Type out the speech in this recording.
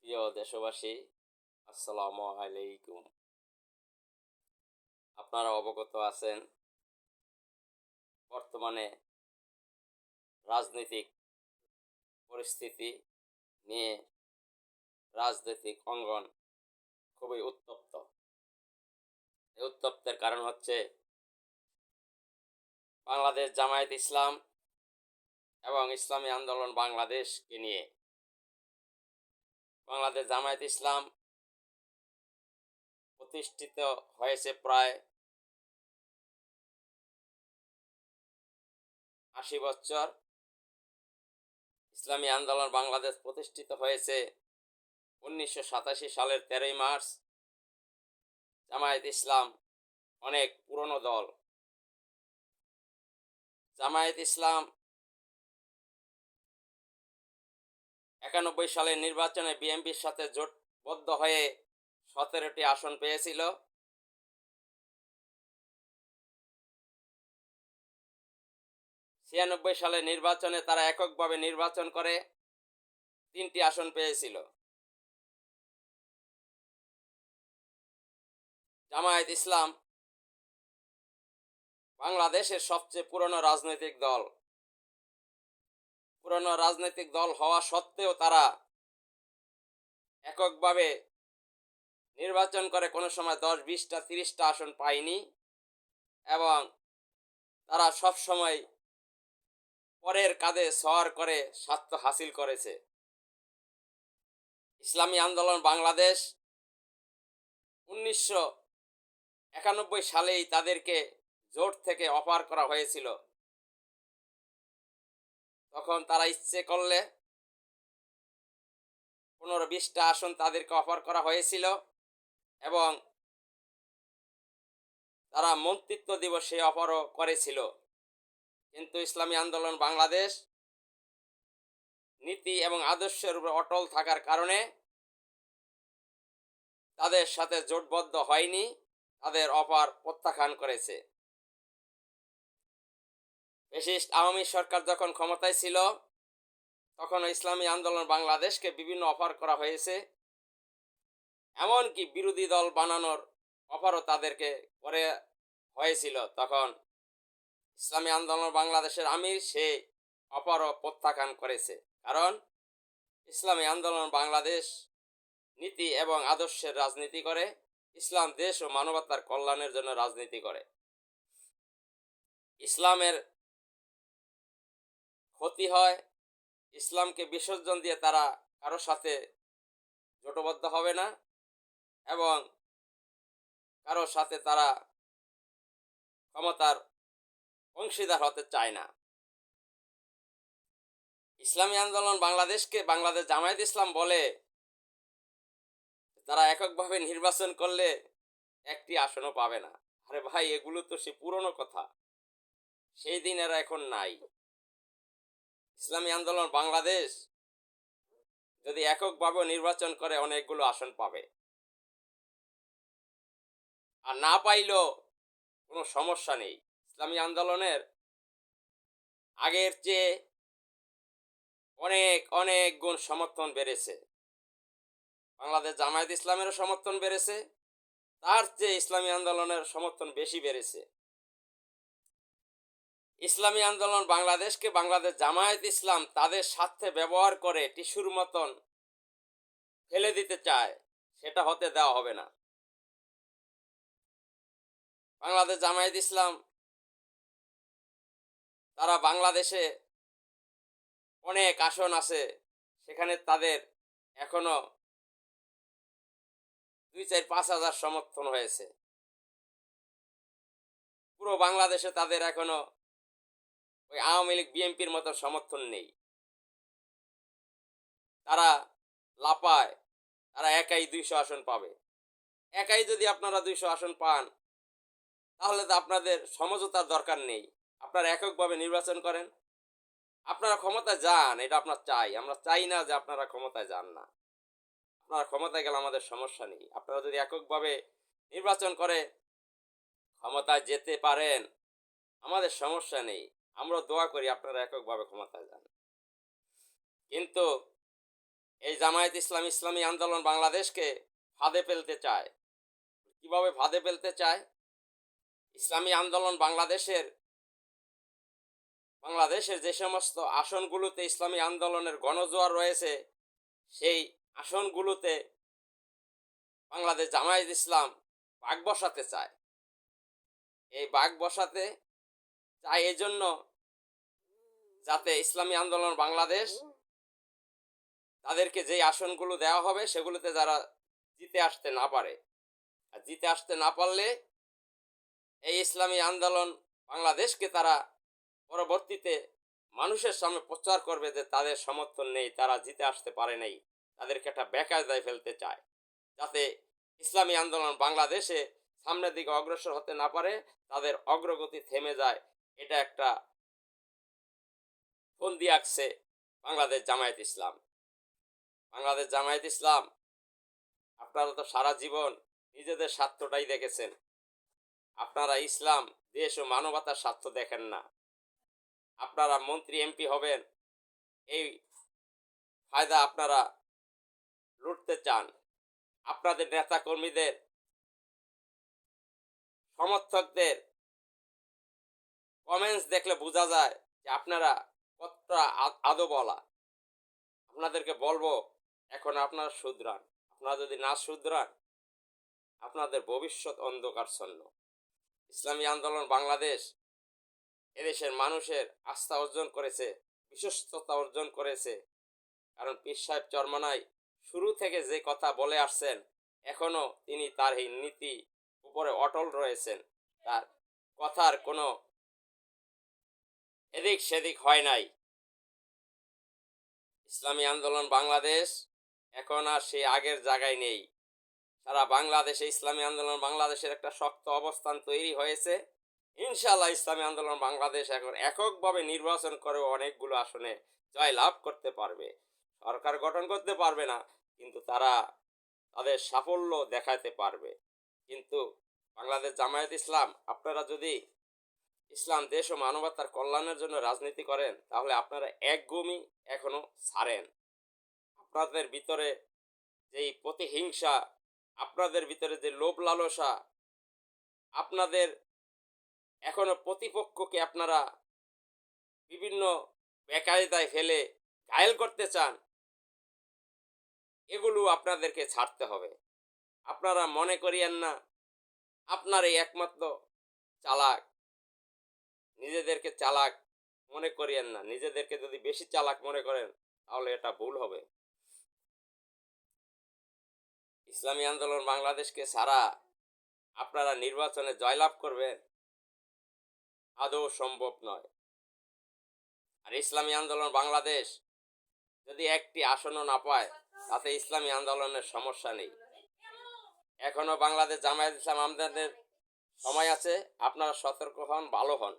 প্রিয় দেশবাসী, আসসালামু আলাইকুম। আপনারা অবগত আছেন বর্তমানে রাজনৈতিক পরিস্থিতি নিয়ে রাজনৈতিক অঙ্গন খুবই উত্তপ্ত। এই উত্তপ্তের কারণ হচ্ছে বাংলাদেশ জামায়াত ইসলাম এবং ইসলামী আন্দোলন বাংলাদেশকে নিয়ে। বাংলাদেশ জামায়াত ইসলাম প্রতিষ্ঠিত হয়েছে প্রায় 80 বছর। ইসলামী আন্দোলন বাংলাদেশ প্রতিষ্ঠিত হয়েছে 1987 সালের 13ই মার্চ। জামায়াত ইসলাম অনেক পুরনো দল। জামায়াত ইসলাম 91 সালের নির্বাচনে বিএনপির সাথে জোটবদ্ধ হয়ে 17টি আসন পেয়েছিল। 96 সালের নির্বাচনে তারা এককভাবে নির্বাচন করে 3টি আসন পেয়েছিল। জামায়াত ইসলাম বাংলাদেশের সবচেয়ে পুরনো রাজনৈতিক দল। পুরনো রাজনৈতিক দল হওয়া সত্ত্বেও তারা এককভাবে নির্বাচন করে কোনো সময় 10, 20টা, 30টা আসন পায়নি এবং তারা সব সময় পরের কাঁধে সওয়ার করে স্বার্থ হাসিল করেছে। ইসলামী আন্দোলন বাংলাদেশ 1991 সালেই তাদেরকে জোট থেকে অফার করা হয়েছিল। তখন তারা ইচ্ছে করলে 15-20টা আসন তাদেরকে অফার করা হয়েছিল এবং তারা মন্ত্রিত্ব দিবস সেই অফারও করেছিল। কিন্তু ইসলামী আন্দোলন বাংলাদেশ নীতি এবং আদর্শের উপর অটল থাকার কারণে তাদের সাথে জোটবদ্ধ হয়নি, তাদের অফার প্রত্যাখ্যান করেছে। ফ্যাসিস্ট আওয়ামী সরকার যখন ক্ষমতায় ছিল তখন ইসলামী আন্দোলন বাংলাদেশকে বিভিন্ন অফার করা হয়েছে, এমনকি বিরোধী দল বানানোর অফারও তাদেরকে করে হয়েছিল। তখন ইসলামী আন্দোলন বাংলাদেশের আমির সে অফারও প্রত্যাখ্যান করেছে, কারণ ইসলামী আন্দোলন বাংলাদেশ নীতি এবং আদর্শের রাজনীতি করে, ইসলাম দেশ ও মানবতার কল্যাণের জন্য রাজনীতি করে। ইসলামের ক্ষতি হয়, ইসলামকে বিসর্জন দিয়ে তারা কারো সাথে জোটবদ্ধ হবে না এবং কারো সাথে তারা ক্ষমতার অংশীদার হতে চায় না। ইসলামী আন্দোলন বাংলাদেশকে বাংলাদেশ জামায়াত ইসলাম বলে তারা এককভাবে নির্বাচন করলে একটি আসনও পাবে না। আরে ভাই, এগুলো তো সে পুরনো কথা, সেই দিন এরা এখন নাই। ইসলামী আন্দোলন বাংলাদেশ যদি এককভাবে নির্বাচন করে অনেকগুলো আসন পাবে, আর না পাইলেও কোনো সমস্যা নেই। ইসলামী আন্দোলনের আগের চেয়ে অনেক অনেক গুণ সমর্থন বেড়েছে। বাংলাদেশ জামায়াত ইসলামেরও সমর্থন বেড়েছে, তার চেয়ে ইসলামী আন্দোলনের সমর্থন বেশি বেড়েছে। ইসলামী আন্দোলন বাংলাদেশকে বাংলাদেশ জামায়াত ইসলাম তাদের স্বার্থে ব্যবহার করে টিস্যুর মতন ফেলে দিতে চায়, সেটা হতে দেওয়া হবে না। বাংলাদেশ জামায়াত ইসলাম তারা বাংলাদেশে অনেক আসন আছে, সেখানে তাদের এখনো 2-4-5 হাজার সমর্থন হয়েছে। পুরো বাংলাদেশে তাদের এখনো ওই আওয়ামী লীগ বিএনপির মতো সমর্থন নেই। তারা লাপায়, তারা একাই 200 আসন পাবে। একাই যদি আপনারা 200 আসন পান, তাহলে তো আপনাদের সমঝোতার দরকার নেই। আপনারা এককভাবে নির্বাচন করেন, আপনারা ক্ষমতায় যান, এটা আপনার চাই। আমরা চাই না যে আপনারা ক্ষমতায় যান না। আপনারা ক্ষমতায় গেলে আমাদের সমস্যা নেই। আপনারা যদি এককভাবে নির্বাচন করে ক্ষমতায় যেতে পারেন, আমাদের সমস্যা নেই। আমরা দোয়া করি আপনারা এককভাবে ক্ষমতায় যান। কিন্তু এই জামায়াত ইসলাম ইসলামী আন্দোলন বাংলাদেশকে ফাঁদে ফেলতে চায়। কিভাবে ফাঁদে ফেলতে চায়? ইসলামী আন্দোলন বাংলাদেশের যে সমস্ত আসনগুলোতে ইসলামী আন্দোলনের গণজোয়ার রয়েছে, সেই আসনগুলোতে বাংলাদেশ জামায়াত ইসলাম বাঘ বসাতে চায়। এই বাঘ বসাতে চায় এজন্য যাতে ইসলামী আন্দোলন বাংলাদেশ তাদেরকে যেই আসনগুলো দেওয়া হবে সেগুলোতে যারা জিতে আসতে না পারে, আর জিতে আসতে না পারলে এই ইসলামী আন্দোলন বাংলাদেশকে তারা পরবর্তীতে মানুষের সামনে প্রচার করবে যে তাদের সমর্থন নেই, তারা জিতে আসতে পারে নাই, তাদেরকে একটা বেকায়দায় ফেলতে চায়, যাতে ইসলামী আন্দোলন বাংলাদেশে সামনের দিকে অগ্রসর হতে না পারে, তাদের অগ্রগতি থেমে যায়। এটা একটা ফন্দি আঁকছে বাংলাদেশ জামায়াত ইসলাম। বাংলাদেশ জামায়াত ইসলাম, আপনারা তো সারা জীবন নিজেদের স্বার্থটাই দেখেছেন। আপনারা ইসলাম, দেশ ও মানবতার স্বার্থ দেখেন না। আপনারা মন্ত্রী এমপি হবেন, এই ফায়দা আপনারা লুটতে চান। আপনাদের নেতা কর্মীদের, সমর্থকদের কমেন্টস দেখলে বোঝা যায় যে আপনারা কতটা আদোবলা। আপনাদেরকে বলবো, এখন আপনারা শুধরান। আপনারা যদি না শুধরান, আপনাদের ভবিষ্যৎ অন্ধকারচ্ছন্ন। ইসলামী আন্দোলন বাংলাদেশ এদেশের মানুষের আস্থা অর্জন করেছে, বিশ্বস্ততা অর্জন করেছে। কারণ পীর সাহেব চরমনাই শুরু থেকে যে কথা বলে আসছেন, এখনো তিনি তার এই নীতি উপরে অটল রয়েছেন। তার কথার কোনো এদিক সেদিক হয় নাই। ইসলামী আন্দোলন বাংলাদেশ এখন আর সে আগের জায়গায় নেই। সারা বাংলাদেশে ইসলামী আন্দোলন বাংলাদেশের একটা শক্ত অবস্থান তৈরি হয়েছে। ইনশাআল্লাহ ইসলামী আন্দোলন বাংলাদেশ এখন এককভাবে নির্বাচন করে অনেকগুলো আসনে জয় লাভ করতে পারবে। সরকার গঠন করতে পারবে না, কিন্তু তারা তাদের সাফল্য দেখাতে পারবে। কিন্তু বাংলাদেশ জামায়াত ইসলাম, আপনারা যদি ইসলাম, দেশ ও মানবতার কল্যাণের জন্য রাজনীতি করেন, তাহলে আপনারা একগুমই এখনো ছাড়েন। আপনাদের ভিতরে যেই প্রতিহিংসা, আপনাদের ভিতরে যে লোভ লালসা, আপনাদের এখনো প্রতিপক্ষকে আপনারা বিভিন্ন বেকায়দায় ফেলে ঘায়েল করতে চান, এগুলো আপনাদেরকে ছাড়তে হবে। আপনারা মনে করিয়েন না আপনারই একমাত্র চালাক। নিজেদেরকে চালাক মনে করিয়েন না। নিজেদেরকে যদি বেশি চালাক মনে করেন, তাহলে এটা ভুল হবে। ইসলামী আন্দোলন বাংলাদেশকে ছাড়া আপনারা নির্বাচনে জয়লাভ করবেন, আদৌ সম্ভব নয়। আর ইসলামী আন্দোলন বাংলাদেশ যদি একটি আসনও না পায়, তাতে ইসলামী আন্দোলনের সমস্যা নেই। এখনো বাংলাদেশ জামায়াত ইসলাম আমাদের সময় আছে। আপনারা সতর্ক হন, ভালো হন।